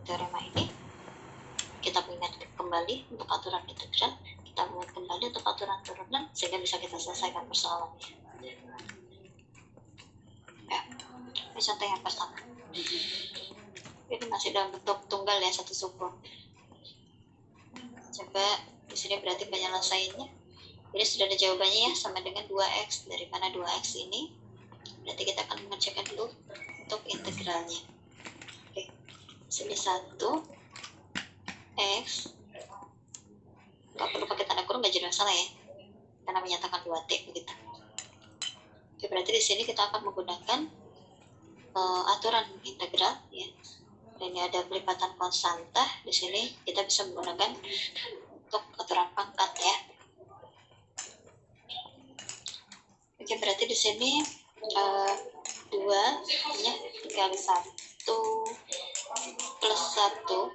teorema ini, kita mengingat kembali untuk aturan integral, kita mengingat kembali untuk aturan turunan, sehingga bisa kita selesaikan persoalannya. Ya, ini contoh yang pertama. Ini masih dalam bentuk tunggal ya, satu suku. Coba di sini berarti penyelesaiannya. Jadi sudah ada jawabannya ya, sama dengan 2x. Dari mana 2x ini? Berarti kita akan mengerjakan dulu untuk integralnya. Oke, sini 1x. Nggak perlu pakai tanda kurung, nggak jadi masalah ya, karena menyatakan 2t begitu. Oke, berarti di sini kita akan menggunakan aturan integral ya. Dan ini ada pelipatan konstanta. Di sini kita bisa menggunakan untuk aturan pangkat ya. Oke, berarti di sini 2 nya dikali 1 plus 1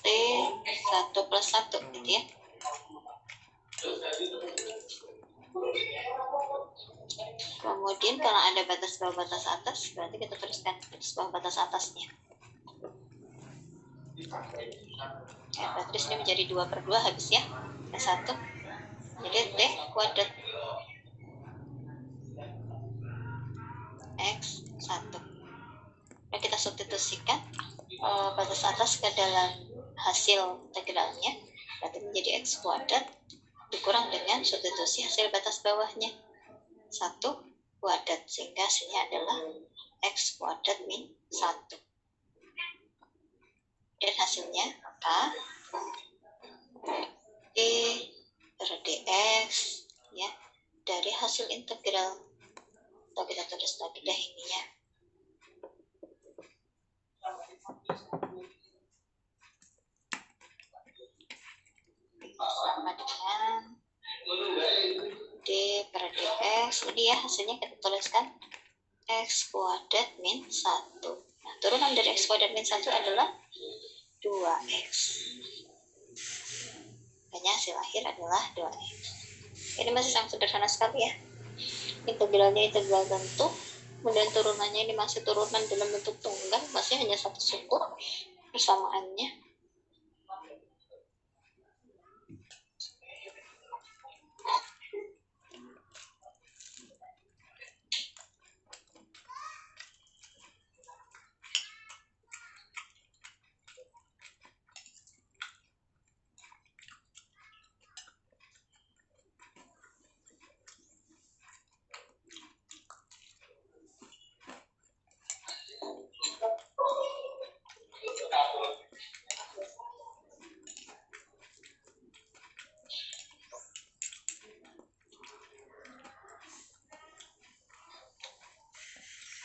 t 1 plus 1 gitu ya. Kemudian kalau ada batas bawah batas atas, berarti kita tuliskan batas bawah batas atasnya. Ya, berarti ini menjadi 2/2 habis ya, T1. Jadi T kuadrat X1. Nah, kita substitusikan batas atas ke dalam hasil integralnya, berarti menjadi X kuadrat dikurang dengan substitusi hasil batas bawahnya 1 kuadrat, sehingga hasilnya adalah X kuadrat min 1. Dan hasilnya maka D per dx ya, dari hasil integral, atau kita tulis lagi dah ini ya, sama dengan D per dx. Ini ya hasilnya kita tuliskan X kuadrat min 1. Nah, turunan dari X kuadrat min 1 adalah 2x. Makanya hasil akhir adalah 2x. Ini masih sangat sederhana sekali ya. Integralnya integral bentuk, kemudian turunannya ini masih turunan dalam bentuk tunggal, masih hanya satu suku persamaannya.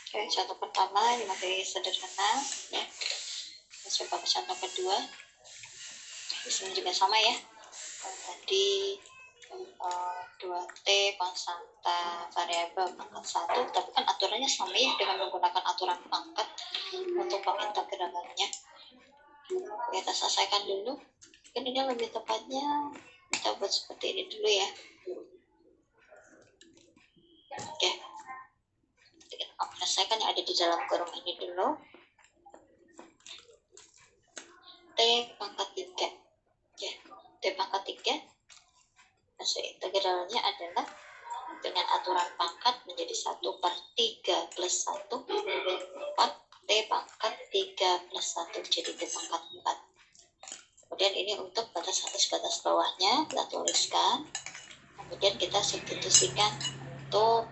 Oke, contoh pertama ini masih sederhana ya. Kita coba ke contoh kedua. Di sini juga sama ya. Tadi 2t konstanta variabel pangkat 1, tapi kan aturannya sama ya dengan menggunakan aturan pangkat untuk pengintegralannya. Kita selesaikan dulu. Mungkin ini lebih tepatnya kita buat seperti ini dulu ya. Oke. Kita akan selesaikan yang ada di dalam kurung ini dulu. T pangkat 3. Ya, T pangkat 3. Hasil integralnya adalah dengan aturan pangkat menjadi 1/3 plus 1 4 T pangkat 3 plus 1 jadi T pangkat 4. Kemudian ini untuk batas atas batas bawahnya kita tuliskan. Kemudian kita substitusikan untuk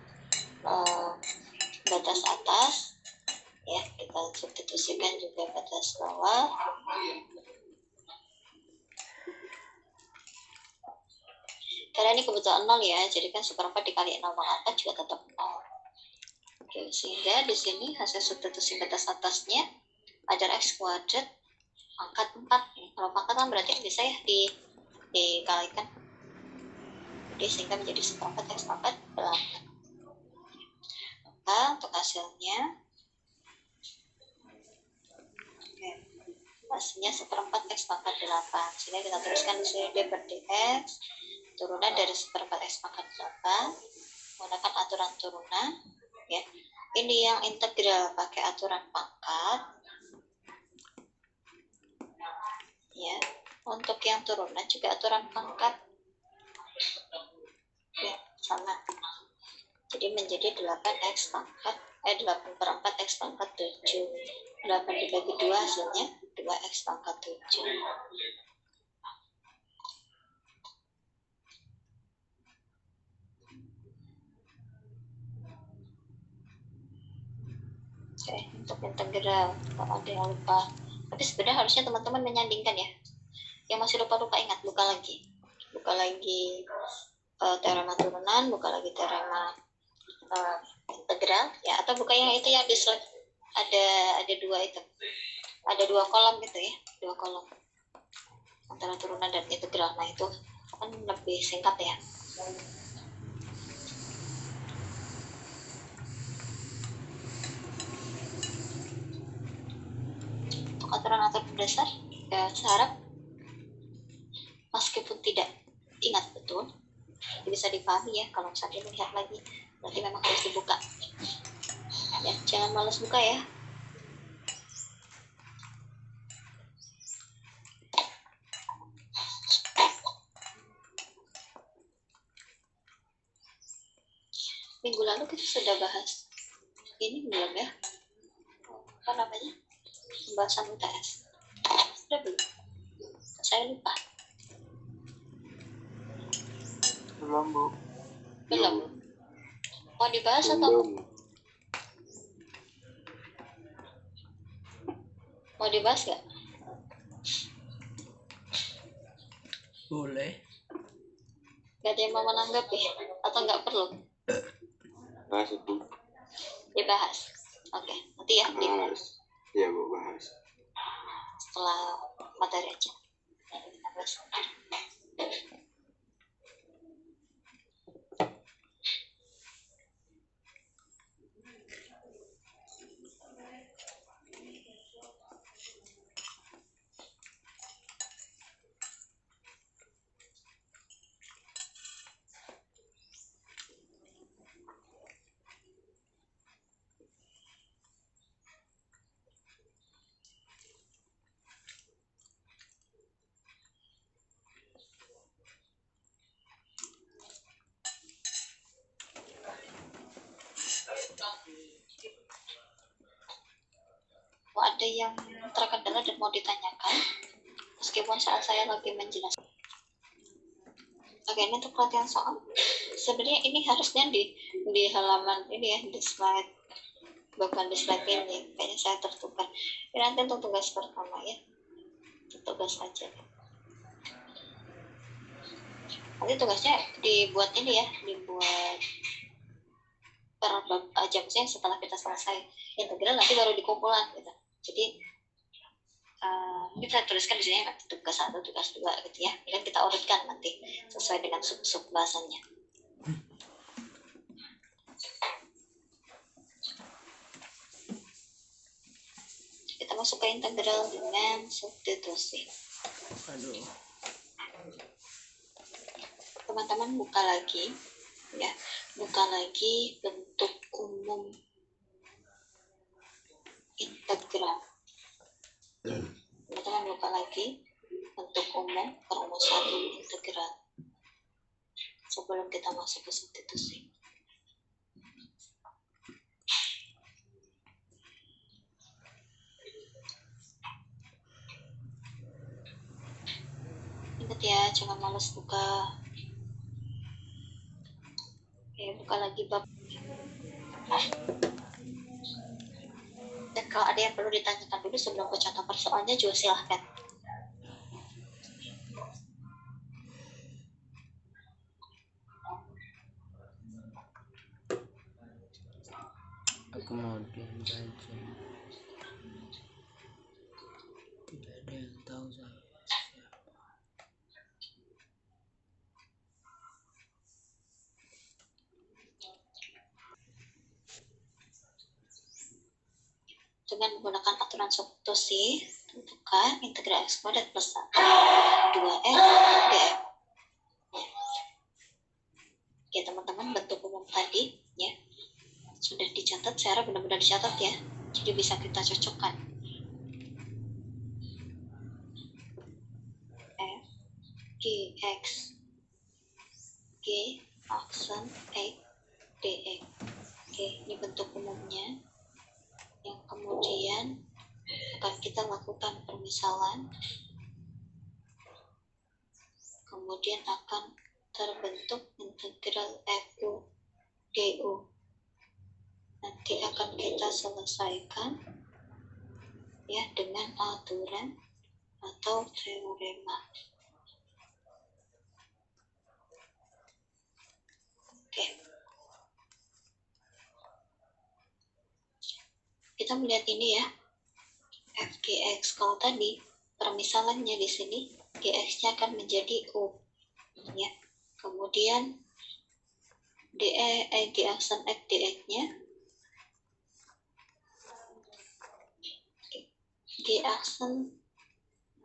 batas atas ya, kita substitusikan juga batas bawah. Karena ini kebetulan 0 ya, jadi kan 1/4 dikali 0 mengangkat juga tetap 0. Oke, sehingga di sini hasil substitusi batas atasnya adalah X kuadrat pangkat 4. Kalau pangkat kan berarti bisa ya dikalikan. Jadi sehingga menjadi 1/4 X pangkat 8. Maka untuk hasilnya hasilnya 1/4 X pangkat 8. Sehingga kita teruskan di sini D per dx turunan dari 1/4 X pangkat 8 menggunakan aturan turunan ya. Ini yang integral pakai aturan pangkat. untuk yang turunan juga aturan pangkat ya sama, jadi menjadi 8x pangkat 8/4 x pangkat 7. 8 dibagi 2 hasilnya 2x pangkat 7. Oke, untuk integral kalau ada yang lupa, tapi sebenarnya harusnya teman-teman menyandingkan ya. Yang masih lupa-lupa ingat, buka lagi teorema turunan, buka lagi teorema integral ya, atau buka yang itu yang di slide ada dua itu, ada 2 kolom gitu ya, 2 kolom antara turunan dan integral. Nah itu kan lebih singkat ya. Untuk aturan-aturan dasar ya, saya harap meskipun tidak ingat betul bisa dipahami ya. Kalau misalnya melihat lagi berarti memang harus dibuka ya, jangan malas buka ya. Minggu lalu kita sudah bahas ini belum ya, apa namanya, pembahasan UTS sudah belum? Saya lupa. Belum, Bu. Belum. Mau dibahas atau mau dibahas nggak? Boleh. Gak ada yang mau menanggapi atau nggak perlu Bahas itu. dibahas? Oke, nanti ya Bahas. Iya, Bu, bahas. setelah materi aja kita bahas. Mau ada yang terkendala dan mau ditanyakan meskipun saat saya lagi menjelaskan. Oke, ini untuk pelatihan soal. Sebenarnya ini harusnya di halaman ini ya, di slide, bukan di slide ini. Kayaknya saya tertukar. Ini nanti untuk tugas pertama ya, tugas aja. Nanti tugasnya dibuat ini ya, dibuat per bab aja, maksudnya setelah kita selesai integral nanti baru dikumpulan gitu. Jadi mungkin saya tuliskan di sini nanti tugas 1, tugas 2 gitu ya. Ini kita urutkan nanti sesuai dengan sub bahasannya. Kita masuk ke integral dengan substitusi. Aduh. Teman-teman buka lagi ya, buka lagi bentuk umum integral. Teman-teman buka lagi bentuk umum perumusan integral sebelum kita masuk ke substitusi. Ingat ya, jangan malas buka. Oke, buka lagi bab. Dan kalau ada yang perlu ditanyakan dulu sebelum ke contoh persoalannya juga silahkan. Kemudian baca. Tidak ada yang tahu saya siapa. Dengan menggunakan aturan substitusi, tentukan integral x kuadrat plus 1 2x dx. Ya teman-teman, bentuk umum tadi ya sudah dicatat, saya harap benar-benar dicatat ya, jadi bisa kita cocokkan. dx g aksen x dx. Oke, ini bentuk umumnya yang kemudian akan kita lakukan permisalan, kemudian akan terbentuk integral fu du. Nanti akan kita selesaikan ya dengan aturan atau teorema. Oke. Kita melihat ini ya, f dx. Kalau tadi permisalannya di sini dx-nya akan menjadi u ya. Kemudian d aksen f dx-nya d aksen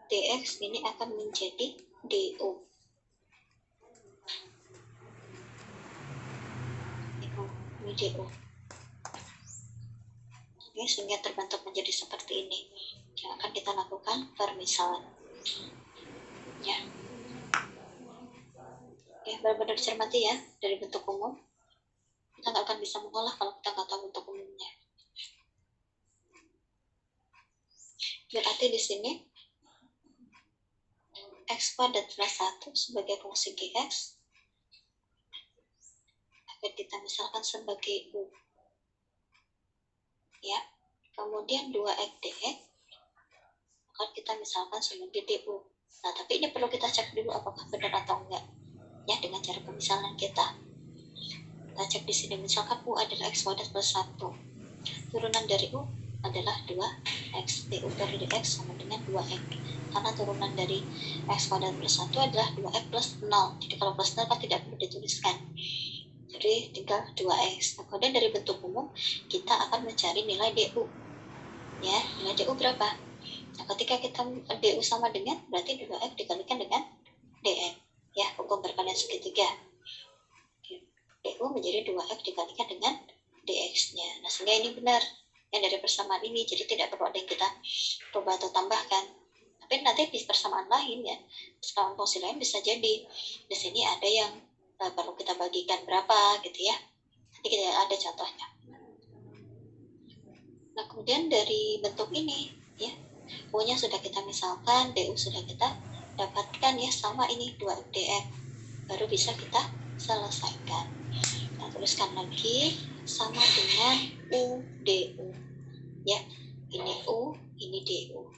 dx ini akan menjadi du. Ini du. Oke, sehingga terbentuk menjadi seperti ini. Yang akan kita lakukan permisalan. Ya. Oke, benar-benar dicermati ya dari bentuk umum. Kita nggak akan bisa mengolah kalau kita nggak tahu bentuk umumnya. Berarti di sini x kuadrat plus 1 sebagai fungsi gx akan kita misalkan sebagai u. Ya, kemudian 2x dx akan kita misalkan sebagai du. Nah, tapi ini perlu kita cek dulu apakah benar atau enggak ya dengan cara pemisalan kita. Kita cek di sini misalkan u adalah x kuadrat plus 1. Turunan dari u adalah 2x. du dari dx sama dengan 2x. Karena turunan dari x kuadrat plus 1 adalah 2x plus 0. Jadi kalau plus 0 kan tidak perlu dituliskan. Jadi tinggal 2x. Nah, kemudian dari bentuk umum kita akan mencari nilai du. Ya, nilai du berapa? Nah, ketika kita du sama dengan berarti 2x dikalikan dengan dx. Ya, hukum berkalian segitiga. Du menjadi 2x dikalikan dengan dx-nya. Nah, sehingga ini benar yang dari persamaan ini. Jadi tidak perlu ada yang kita coba atau tambahkan. Tapi nanti di persamaan lain ya, persamaan fungsi lain bisa jadi di sini ada yang perlu kita bagikan berapa gitu ya. Nanti kita ada contohnya. Nah, kemudian dari bentuk ini ya, U-nya sudah kita misalkan, DU sudah kita dapatkan ya, sama ini 2 dx. Baru bisa kita selesaikan. Kita tuliskan lagi sama dengan U DU. Ya, ini U, ini DU.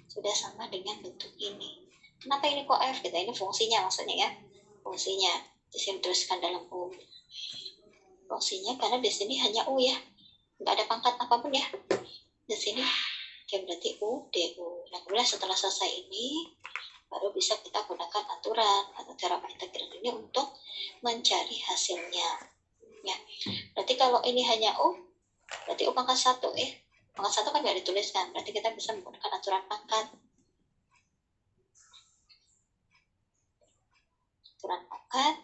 Sudah sama dengan bentuk ini. Kenapa ini kok F? Kita ini fungsinya maksudnya ya. Fungsinya di sini teruskan dalam U. Fungsinya karena di sini hanya U ya, nggak ada pangkat apapun ya di sini. Oke, berarti U DU. Nah, kemudian setelah selesai ini baru bisa kita gunakan aturan atau teorema integral ini untuk mencari hasilnya ya. Berarti kalau ini hanya U, berarti U pangkat 1 ya. Pangkat 1 kan nggak dituliskan, berarti kita bisa menggunakan aturan pangkat. Aturan pangkat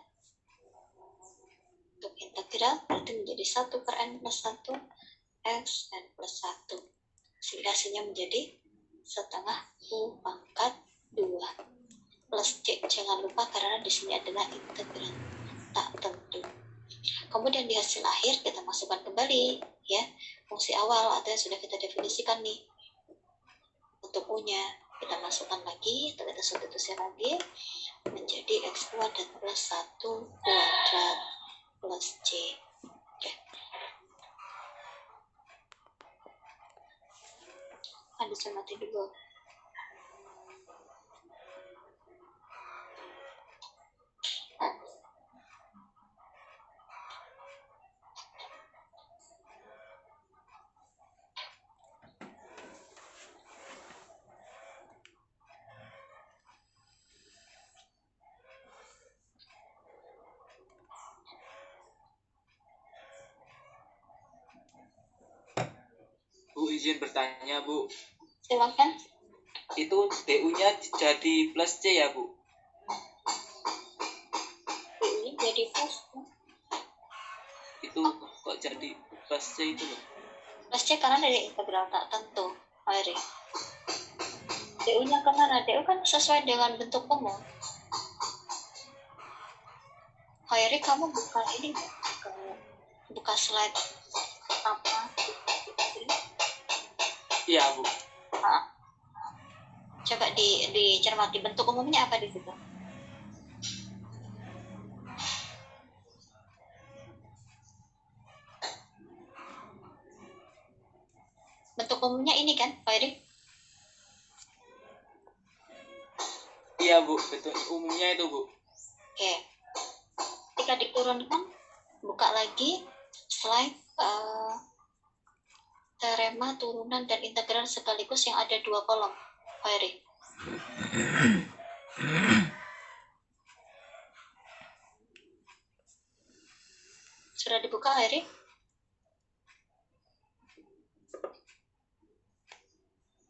untuk integral berarti menjadi 1 per n plus 1 x n plus 1. Sehingga hasilnya menjadi setengah U pangkat 2 plus C. Jangan lupa karena di sini adalah integral tak tentu. Kemudian di hasil akhir kita masukkan kembali ya fungsi awal atau yang sudah kita definisikan nih. Untuk U-nya kita masukkan lagi atau kita substitusi lagi menjadi x kuadrat plus 1 kuadrat plus C. Oke. Ada cermati dulu. Bu, izin bertanya, Bu. Silakan. Itu DU-nya jadi plus C ya, Bu? Ini jadi plus. Itu kok jadi plus C itu loh? Plus C karena dari integral tak tentu. Mari. DU-nya kemana? DU kan sesuai dengan bentuk umum. Khairi, kamu buka ini nggak? Buka slide apa? Iya Bu. Ah, coba dicermati bentuk umumnya apa di situ? Bentuk umumnya ini kan, Khairi? Iya Bu, betul umumnya itu Bu. Oke. Ketika diturunkan, buka lagi slide teorema turunan dan integral sekaligus yang ada 2 kolom. Khairi. Sudah dibuka, Khairi?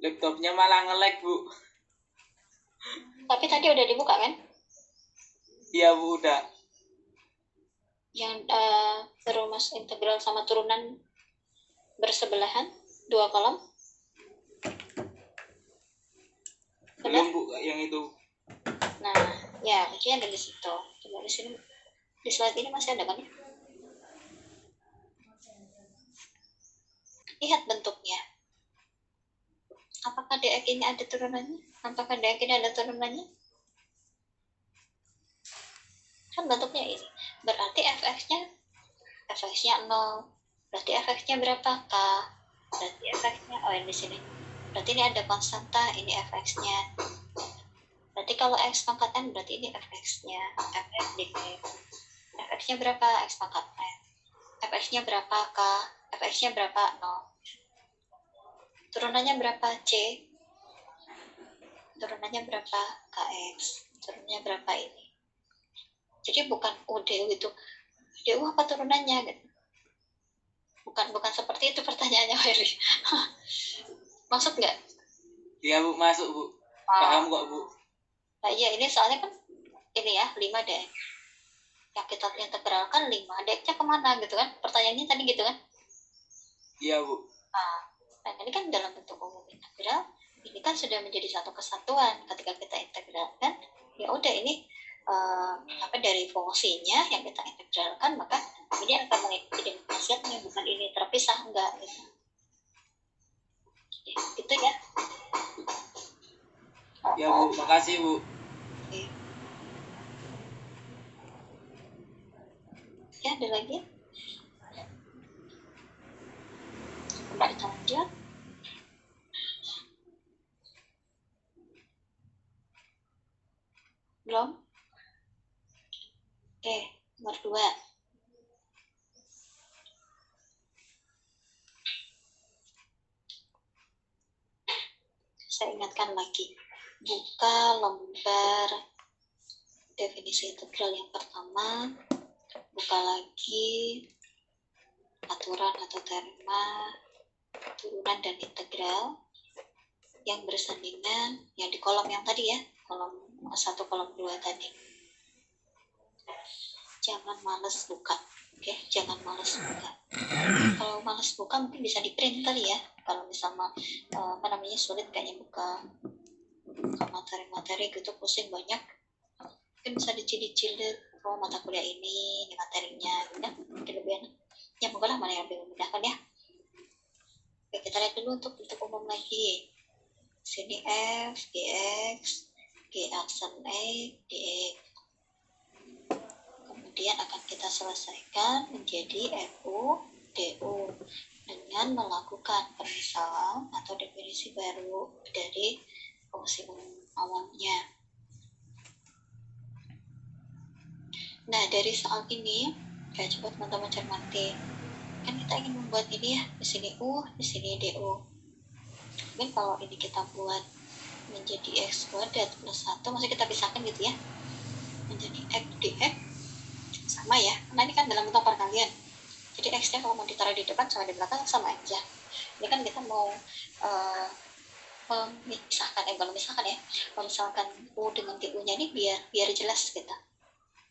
Laptopnya malah nge-lag Bu. Tapi tadi udah dibuka kan? Iya Bu udah. Yang rumus integral sama turunan bersebelahan 2 kolom. Belum Bu yang itu. Nah, ya kuncinya ada di situ. Coba di sini, di slide ini masih ada kan? Lihat bentuknya. Apakah DX ini ada turunannya? Apakah DX ini ada turunannya? Kan bentuknya ini. Berarti fx-nya 0. Berarti fx-nya berapa? K. Berarti fx-nya, oh ini di sini. Berarti ini ada konstanta, ini fx-nya. Berarti kalau x pangkat n, berarti ini fx-nya. Fx dx. Fx-nya berapa? X pangkat n. Fx-nya berapa? K. Fx-nya berapa? 0. Turunannya berapa? C. Turunannya berapa? Kx. Turunannya berapa ini? Jadi bukan DU itu. DU apa turunannya? Gitu. Bukan seperti itu pertanyaannya, Ferry. Maksud nggak? Iya Bu, masuk Bu. Paham kok Bu. Nah iya, ini soalnya kan ini ya, 5 dx. Yang kita integralkan 5. Dx-nya kemana gitu kan? Pertanyaannya tadi gitu kan? Iya Bu. Nah, ini kan dalam bentuk umum integral, ini kan sudah menjadi satu kesatuan. Ketika kita integralkan, ya udah ini dari fungsinya yang kita integralkan, maka ini akan mengikuti dengan hasilnya, bukan ini terpisah, enggak gitu. Gitu ya. Ya Bu, makasih Bu. Oke. Ya, ada lagi? Coba kita lanjut. Belum? Oke, nomor 2. Saya ingatkan lagi. Buka lembar definisi integral yang pertama. Buka lagi aturan atau teorema turunan dan integral yang bersandingan yang di kolom yang tadi ya, kolom 1, kolom 2 tadi. Jangan males buka. Oke, jangan males buka. Kalau males buka mungkin bisa di print kali ya. Kalau misalnya sulit kayaknya buka materi-materi gitu, pusing banyak. Mungkin bisa dicilid-cilid, oh mata kuliah ini materinya, ya, mungkin lebih enak. Ya moga lah mana yang lebih memudahkan ya. Oke, kita lihat dulu untuk bentuk umum lagi. Sini f, dx, g aksen x, dx. Kemudian akan kita selesaikan menjadi fu, du dengan melakukan pemisahan atau definisi baru dari fungsi umum awalnya. Nah, dari soal ini, coba teman-teman cermati. Kan kita ingin membuat ini ya, di sini u, di sini du. Mungkin kalau ini kita buat menjadi x kuadrat plus 1, maksudnya kita pisahkan gitu ya, menjadi x dx sama ya, karena ini kan dalam bentuk perkalian. Jadi x-nya kalau mau ditaruh di depan sama di belakang sama aja. Ini kan kita mau memisahkan, memisahkan ya, memisahkan u dengan du-nya ini biar jelas kita.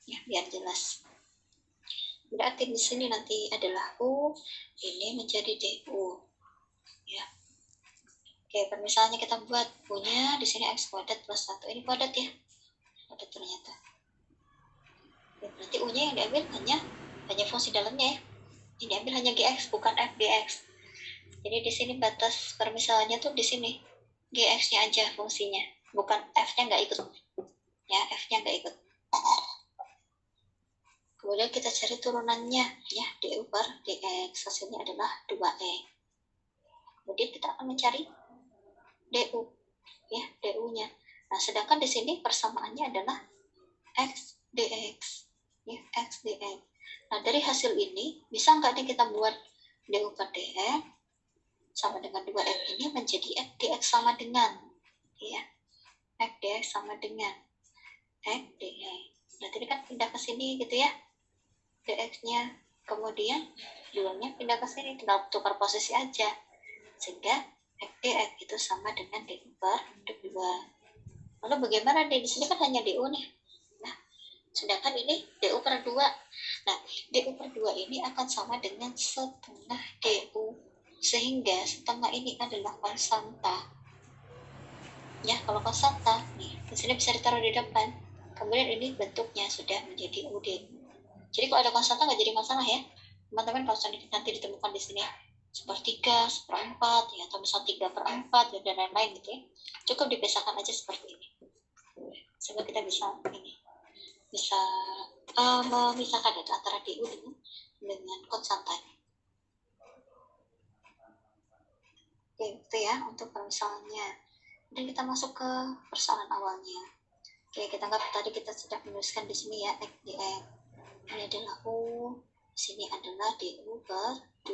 Ya, biar jelas. Berarti di sini nanti adalah u, ini menjadi du. Ya. Oke, permisalannya kita buat u-nya di sini x kuadrat plus 1. Ini kuadrat ya. Kuadrat ternyata. Berarti U-nya yang diambil hanya fungsi dalamnya ya. Yang diambil hanya GX, bukan F DX. Jadi di sini batas permisalannya tuh di sini. GX-nya aja fungsinya, bukan F-nya nggak ikut. Ya, F-nya nggak ikut. Kemudian kita cari turunannya, ya, DU per DX. Hasilnya adalah 2E. Kemudian kita akan mencari DU, ya, DU-nya. Nah, sedangkan di sini persamaannya adalah X DX, ya, X DX. Nah, dari hasil ini, bisa nggak nih kita buat DU per DX sama dengan 2X ini menjadi X DX sama dengan, ya, X DX sama dengan X DX. Berarti ini kan pindah ke sini gitu ya, DX-nya. Kemudian 2-nya pindah ke sini, tinggal tukar posisi aja. Sehingga X DX itu sama dengan DU per 2. Lalu bagaimana nih? Di sini kan hanya DU nih. Nah, sedangkan ini DU per 2. Nah, DU per 2 ini akan sama dengan setengah DU. Sehingga setengah ini adalah konstanta. Ya, kalau konstanta, nih, di sini bisa ditaruh di depan. Kemudian ini bentuknya sudah menjadi UD. Jadi kalau ada konstanta nggak jadi masalah ya. Teman-teman kalau nanti ditemukan di sini sepertiga, seperempat, ya, atau misal 3/4, dan lain-lain gitu ya. Cukup dipisahkan aja seperti ini. Sehingga kita bisa memisahkan antara DU dengan konstantanya. Oke, itu ya untuk permisalannya. Dan kita masuk ke persoalan awalnya. Oke, kita anggap tadi kita sudah menuliskan di sini ya, X DX. Ini adalah U, di sini adalah DU per 2.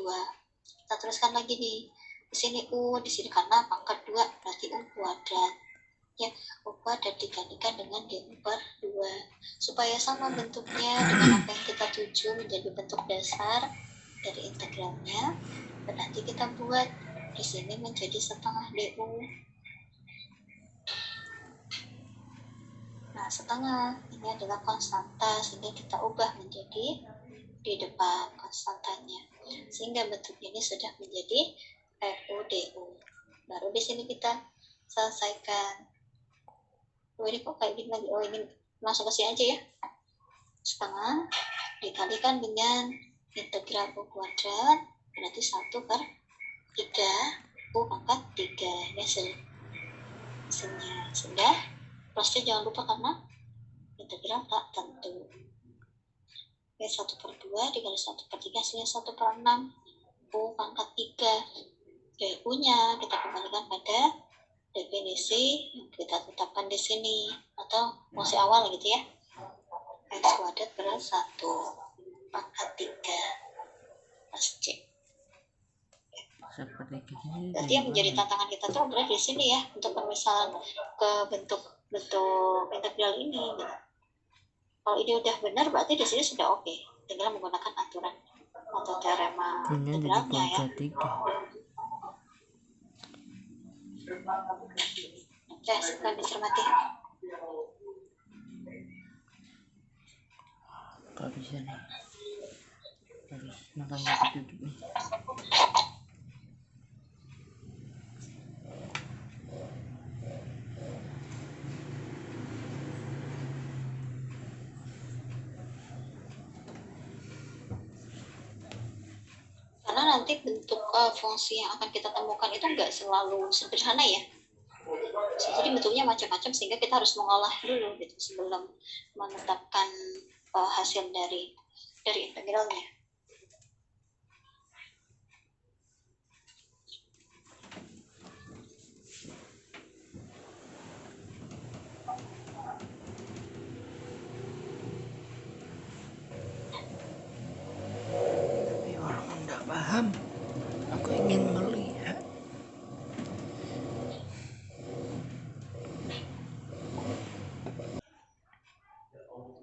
Kita tuliskan lagi nih. Di sini U, di sini karena pangkat 2 berarti U kuadrat. Ya, U kuadrat dikalikan dengan DU per 2. Supaya sama bentuknya dengan apa yang kita tuju menjadi bentuk dasar dari integralnya, berarti kita buat di sini menjadi setengah DU. Nah, setengah ini adalah konstanta, sehingga kita ubah menjadi di depan konstantanya, sehingga bentuk ini sudah menjadi FUDU. Baru di sini kita selesaikan. Oh, ini kok kayak gini lagi? Oh, ini langsung ke sini aja ya. Setengah dikalikan dengan integral U kuadrat, berarti 1/3 U pangkat 3. Ini hasilnya sudah. Plusnya jangan lupa karena integral tak tentu. Oke, 1/2 dikali 1/3 hasilnya 1/6 U pangkat 3. Oke, U-nya kita kembalikan pada definisi yang kita tetapkan di sini, atau fungsi awal gitu ya. X kuadrat per 1 pangkat 3 plus C. Seperti ini. Berarti yang menjadi tantangan kita tuh berarti di sini ya, untuk permisalan ke bentuk integral ini gitu. Kalau ini udah benar berarti di sini sudah oke. Tinggal menggunakan aturan atau teorema integralnya ya. Oke, silakan dicermati. Gak bisa nih, harus makanya ditutup nih. Karena nanti bentuk fungsi yang akan kita temukan itu nggak selalu sederhana ya. Jadi bentuknya macam-macam, sehingga kita harus mengolah dulu gitu sebelum menetapkan hasil dari integralnya. Tapi walaupun tidak paham, aku ingin melihat.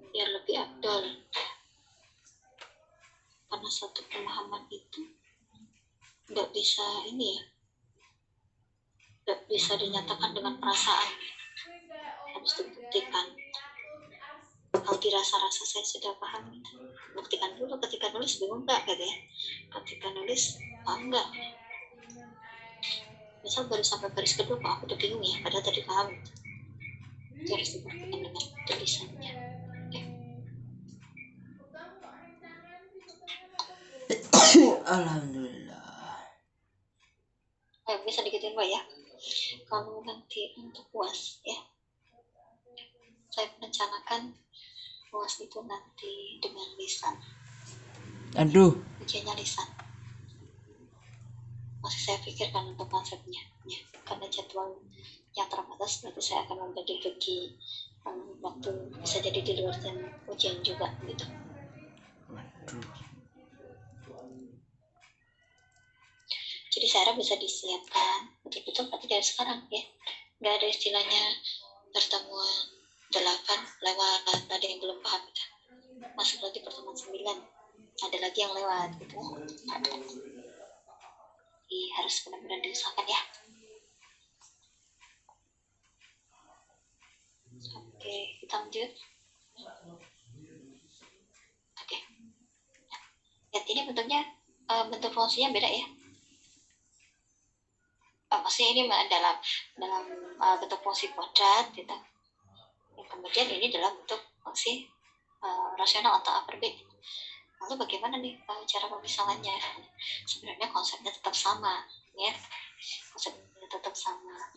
Biar lebih afdol, karena satu pemahaman itu nggak bisa ini ya, nggak bisa dinyatakan dengan perasaan, harus dibuktikan. Kalau dirasa-rasa saya sudah paham, buktikan dulu. Ketika nulis bingung nggak gitu ya, ketika nulis enggak, misal baru sampai baris kedua kok aku udah bingung ya, padahal tadi paham gitu. Itu harus dibuktikan dengan tulisannya. Alhamdulillah. Bisa dikitin Pak ya. Kalau nanti untuk UAS ya, saya merencanakan UAS itu nanti dengan lisan. Aduh, Ujiannya lisan. Masih saya pikirkan untuk konsepnya ya, karena jadwal yang terbatas nanti saya akan membagi waktu, bisa jadi di luar jam ujian juga gitu. waduh. Jadi saya harap bisa disiapkan betul-betul berarti dari sekarang ya, nggak ada istilahnya pertemuan 8 lewat, ada yang belum paham gitu. Masuk lagi pertemuan 9 ada lagi yang lewat gitu. Jadi harus benar-benar diusahakan ya. Oke, kita lanjut. Oke, lihat ini bentuknya, bentuk fungsinya beda ya. Maksudnya ini dalam bentuk fungsi kuadrat gitu. Kemudian ini dalam bentuk fungsi rasional atau upper B. Lalu bagaimana nih cara pemisahannya? Sebenarnya konsepnya tetap sama ya, konsepnya tetap sama.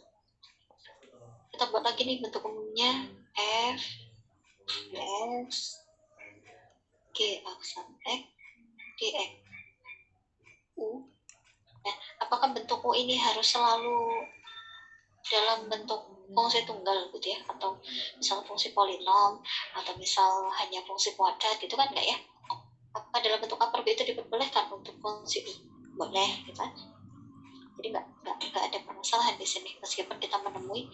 Kita buat lagi nih bentuk umumnya F G aksen X dx U. Nah, apakah bentuk U ini harus selalu dalam bentuk fungsi tunggal gitu ya, atau misal fungsi polinom, atau misal hanya fungsi kuadrat gitu kan enggak ya? Apakah dalam bentuk upper B itu diperbolehkan untuk fungsi U? Boleh gitu kan? Jadi nggak ada permasalahan di sini meskipun kita menemui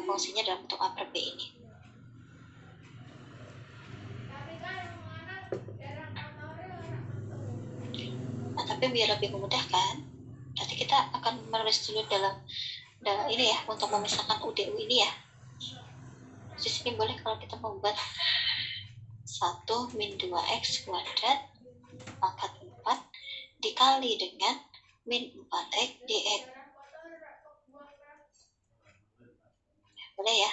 fungsinya dalam bentuk upper B ini. Nah, tapi biar lebih memudahkan, nanti kita akan menulis dulu dalam ini ya, untuk memisahkan UDU ini ya. Di sini boleh kalau kita membuat 1 min 2x kuadrat pangkat 4 dikali dengan min 4x dx. Boleh ya?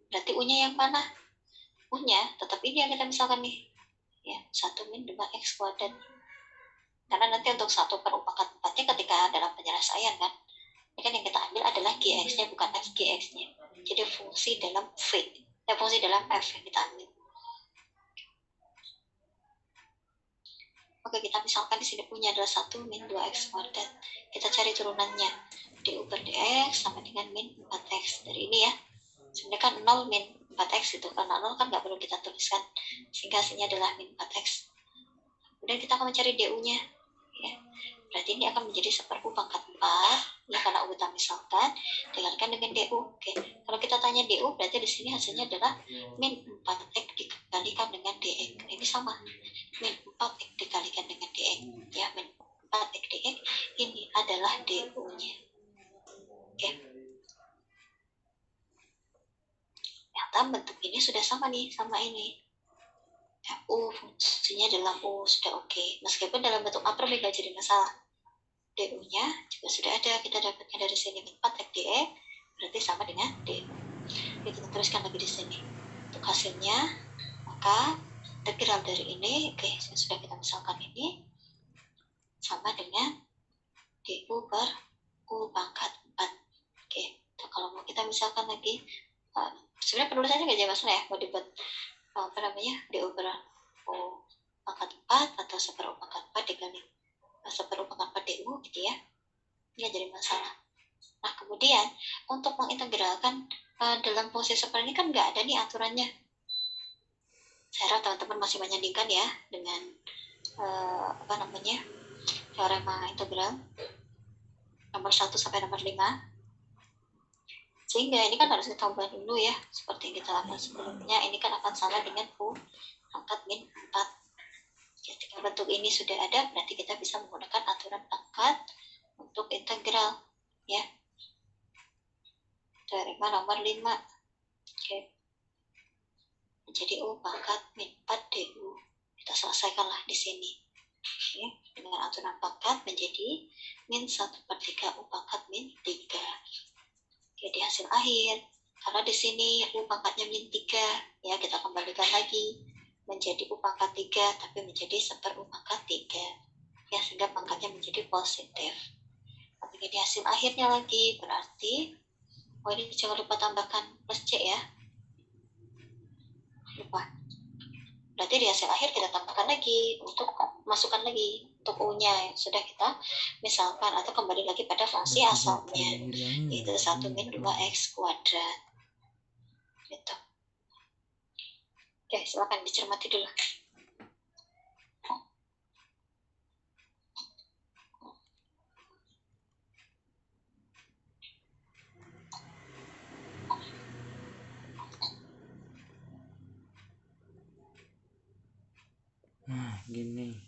Berarti U-nya yang mana? U-nya tetap ini yang kita misalkan nih. Ya, 1 min 2x kuadrat. Karena nanti untuk 1 per U pangkat 4-nya ketika dalam penyelesaian kan, ini kan yang kita ambil adalah Gx-nya bukan Fgx-nya. Jadi fungsi dalam V, fungsi dalam F yang kita ambil. Oke, kita misalkan di sini punya adalah 1 min 2x kuadrat. Kita cari turunannya. Du per dx sama dengan min 4x. Dari ini ya. Sebenarnya kan 0 min 4x itu. Karena 0 kan nggak perlu kita tuliskan. Sehingga hasilnya adalah min 4x. Kemudian kita akan mencari du-nya. Ya. Berarti ini akan menjadi 1 per U pangkat 4. Ya, karena U kita misalkan. Dikalikan dengan du. Oke. Kalau kita tanya du, berarti di sini hasilnya adalah min 4x dikalikan dengan dx. Ini sama. Min 4x dikalikan dengan dx. Ya, min 4x dx. Ini adalah du-nya. Oke. Ternyata bentuk ini sudah sama nih, sama ini. U fungsinya dalam U sudah oke. Meskipun dalam bentuk upper B gak jadi masalah. Du-nya juga sudah ada, kita dapatkan dari sini min 4x dx, berarti sama dengan du. Jadi kita teruskan lagi di sini. Untuk hasilnya, maka integral dari ini, oke, sudah kita misalkan ini sama dengan du per U pangkat 4. Oke, kalau mau kita misalkan lagi, sebenarnya penulisannya nggak jadi masalah ya, mau dibuat du per U pangkat 4 atau 1 per U pangkat 4 dikali 1 per U pangkat 4 du gitu ya, nggak jadi masalah. Nah, kemudian untuk mengintegralkan dalam fungsi seperti ini kan nggak ada nih aturannya. Saya harap teman-teman masih menyandingkan ya dengan teorema integral nomor 1 sampai nomor 5. Sehingga ini kan harus kita ubah dulu ya, seperti yang kita lakukan sebelumnya. Ini kan akan sama dengan U pangkat min 4. Ketika bentuk ini sudah ada, berarti kita bisa menggunakan aturan pangkat untuk integral ya. Teorema nomor 5. Oke. Jadi U pangkat min 4 du. Kita selesaikanlah di sini. Oke. Dengan aturan pangkat menjadi min 1 per 3 U pangkat min 3. Jadi hasil akhir, karena di sini U pangkatnya min 3, ya kita kembalikan lagi menjadi U pangkat 3, tapi menjadi 1 per U pangkat 3. ya, sehingga pangkatnya menjadi positif. Tapi ini hasil akhirnya lagi, berarti ini jangan lupa tambahkan plus C ya, lupa. Berarti di hasil akhir kita tambahkan lagi untuk masukkan lagi untuk U-nya yang sudah kita misalkan, atau kembali lagi pada fungsi asalnya, yaitu 1 min 2x kuadrat gitu. Oke, silakan dicermati dulu. Nah, gini.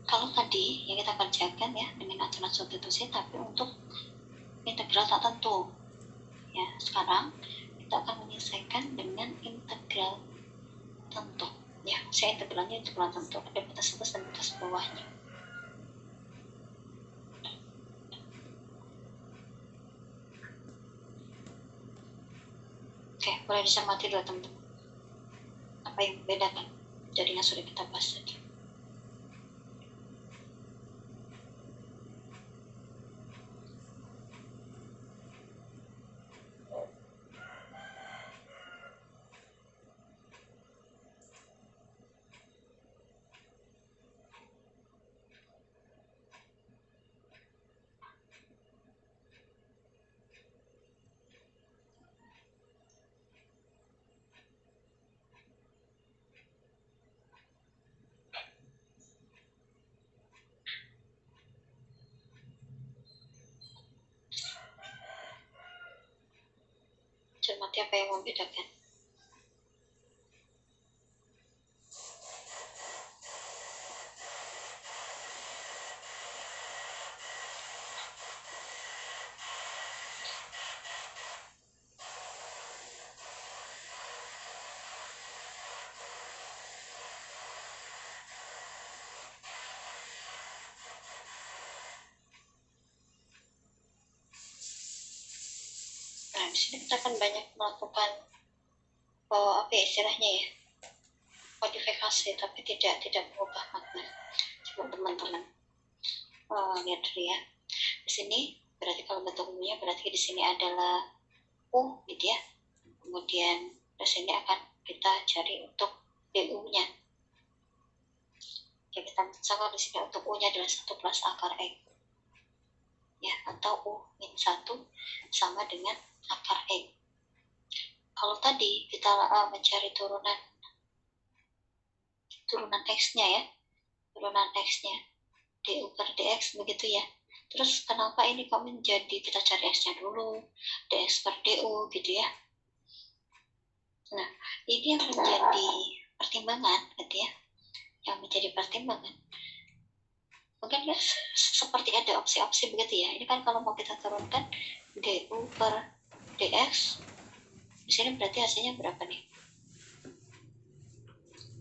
Kalau tadi yang kita kerjakan ya dengan aturan substitusi, tapi untuk integral tak tentu. Ya, sekarang kita akan menyelesaikan dengan integral tentu. Ya, saya integralnya integral tentu, ada batas atas dan batas bawahnya. Oke, boleh dicermati dulu teman-teman. Apa yang membedakan dari yang sudah kita bahas tadi? Cermati apa yang membedakan. Nah, di sini kita akan banyak melakukan apa ya istilahnya ya, modifikasi, tapi tidak mengubah makna. Coba teman-teman lihat dulu ya. Di sini berarti kalau bentuk umumnya berarti di sini adalah U gitu ya. Kemudian di sini akan kita cari untuk DU-nya. Ya, kita misalkan di sini untuk U-nya adalah 1 plus akar X. Ya, atau U min 1 sama dengan akar X. Kalau tadi kita mencari turunan X-nya ya, turunan X-nya du per dx begitu ya. Terus kenapa ini kok menjadi kita cari X-nya dulu, dx per du gitu ya. Nah, ini yang menjadi pertimbangan gitu ya, yang menjadi pertimbangan. Mungkin ya seperti ada opsi-opsi begitu ya. Ini kan kalau mau kita turunkan du per dx, di sini berarti hasilnya berapa nih?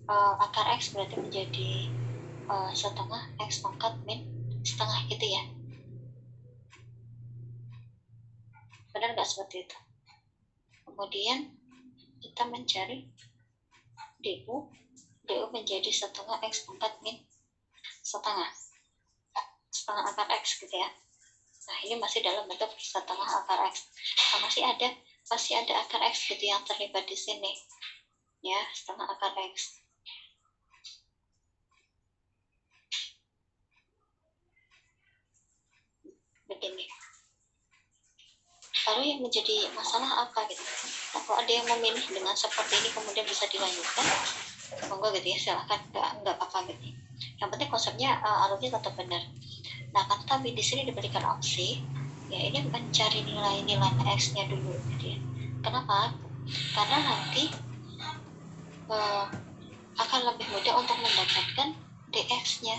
Akar X berarti menjadi setengah X pangkat min setengah gitu ya. Benar nggak seperti itu? Kemudian kita mencari du menjadi setengah X pangkat min setengah akar X gitu ya. Nah, ini masih dalam bentuk setengah akar X. Nah, masih ada akar X gitu yang terlibat di sini. Ya, setengah akar X. Begini. Lalu yang menjadi masalah apa gitu? Nah, kalau ada yang memilih dengan seperti ini kemudian bisa dilanjutkan, monggo gitu ya, silahkan, nggak apa-apa gitu. Yang penting konsepnya alurnya tetap benar. Nah, kan tapi di sini diberikan opsi, ya ini mencari nilai-nilai X-nya dulu gitu ya. Kenapa? Karena nanti akan lebih mudah untuk mendapatkan DX-nya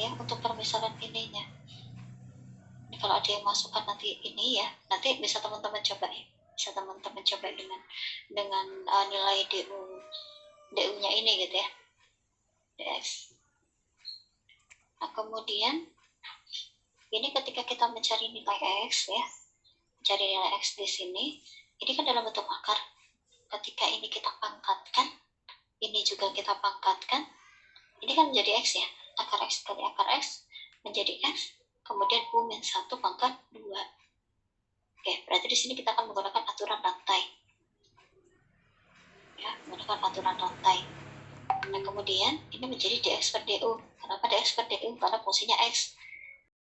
ya, untuk permisalan ininya. Ini kalau ada yang masukkan nanti ini ya, nanti bisa teman-teman coba ya, bisa teman-teman coba dengan nilai DU-nya ini gitu ya, DX. Nah, kemudian ini ketika kita mencari nilai X ya, mencari nilai X di sini, ini kan dalam bentuk akar. Ketika ini kita pangkatkan, ini juga kita pangkatkan, ini kan menjadi X ya, akar X kali akar X menjadi X, kemudian U-1 pangkat 2. Oke, berarti di sini kita akan menggunakan aturan rantai. Ya, menggunakan aturan rantai. Nah, kemudian ini menjadi dx per du. Kenapa dx per du? Karena fungsinya X.